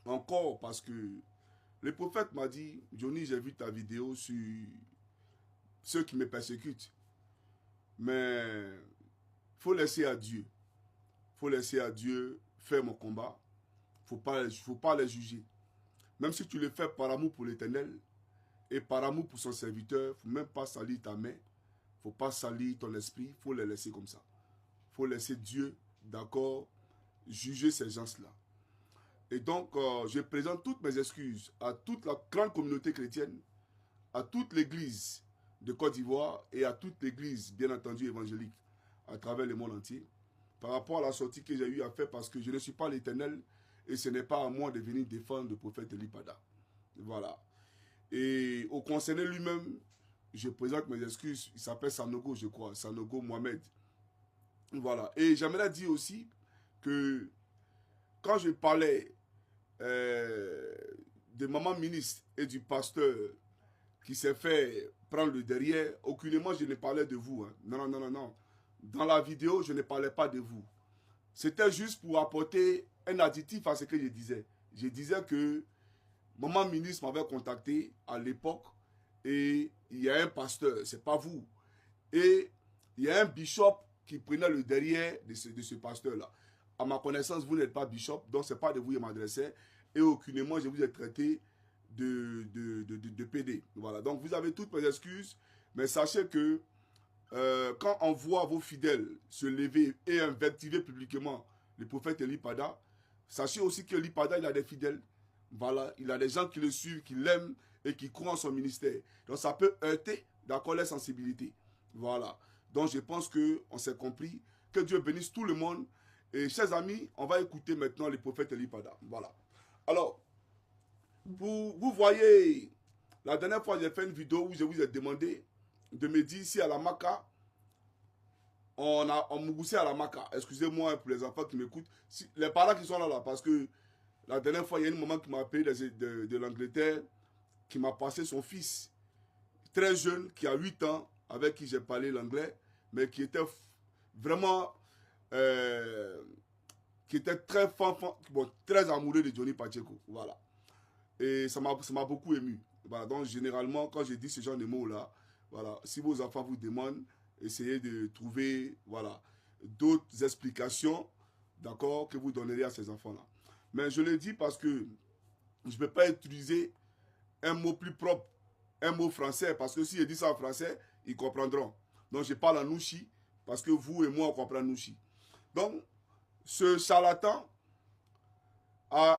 encore parce que le prophète m'a dit, Johnny, j'ai vu ta vidéo sur ceux qui me persécutent. Mais il faut laisser à Dieu. Il faut laisser à Dieu faire mon combat. Il ne faut pas les juger. Même si tu le fais par amour pour l'Éternel et par amour pour son serviteur, il ne faut même pas salir ta main. Il ne faut pas salir ton esprit. Il faut les laisser comme ça. Il faut laisser Dieu, d'accord, juger ces gens-là. Et donc, je présente toutes mes excuses à toute la grande communauté chrétienne, à toute l'église de Côte d'Ivoire et à toute l'église, bien entendu, évangélique, à travers le monde entier, par rapport à la sortie que j'ai eu à faire parce que je ne suis pas l'Éternel et ce n'est pas à moi de venir défendre le prophète Elipada. Voilà. Et au concerné lui-même, je présente mes excuses. Il s'appelle Sanogo, je crois, Sanogo Mohamed. Voilà. Et j'aimerais dire aussi que quand je parlais de maman ministre et du pasteur qui s'est fait prendre le derrière, aucunement je ne parlais de vous. Hein. Non, non, non, non, non. Dans la vidéo, je ne parlais pas de vous. C'était juste pour apporter un additif à ce que je disais. Je disais que maman ministre m'avait contacté à l'époque et il y a un pasteur, c'est pas vous. Et il y a un bishop qui prenait le derrière de ce pasteur-là. À ma connaissance, vous n'êtes pas bishop, donc ce n'est pas de vous que je m'adressais. Et aucunement, je vous ai traité de PD. Voilà. Donc, vous avez toutes mes excuses, mais sachez que quand on voit vos fidèles se lever et invectiver publiquement le prophète Elipada, sachez aussi que Elipada, il a des fidèles. Voilà. Il a des gens qui le suivent, qui l'aiment et qui croient en son ministère. Donc, ça peut heurter, d'accord, les sensibilités. Voilà. Donc, je pense qu'on s'est compris. Que Dieu bénisse tout le monde. Et chers amis, on va écouter maintenant le prophète Elipada. Voilà. Alors, vous voyez, la dernière fois, j'ai fait une vidéo où je vous ai demandé de me dire si à la Maca, on moussait à la Maca. Excusez-moi pour les enfants qui m'écoutent. Si, les parents qui sont là, parce que la dernière fois, il y a une maman qui m'a appelé de l'Angleterre, qui m'a passé son fils, très jeune, qui a 8 ans, avec qui j'ai parlé l'anglais, mais qui était vraiment... qui était très très amoureux de Johnny Pacheco. Voilà. Et ça m'a beaucoup ému. Voilà. Donc, généralement, quand je dis ce genre de mots-là, voilà, si vos enfants vous demandent, essayez de trouver, voilà, d'autres explications, d'accord, que vous donnerez à ces enfants-là. Mais je le dis parce que je ne peux pas utiliser un mot plus propre, un mot français, parce que si je dis ça en français, ils comprendront. Donc, je parle en nouchi, parce que vous et moi, on comprend nouchi. Donc, ce charlatan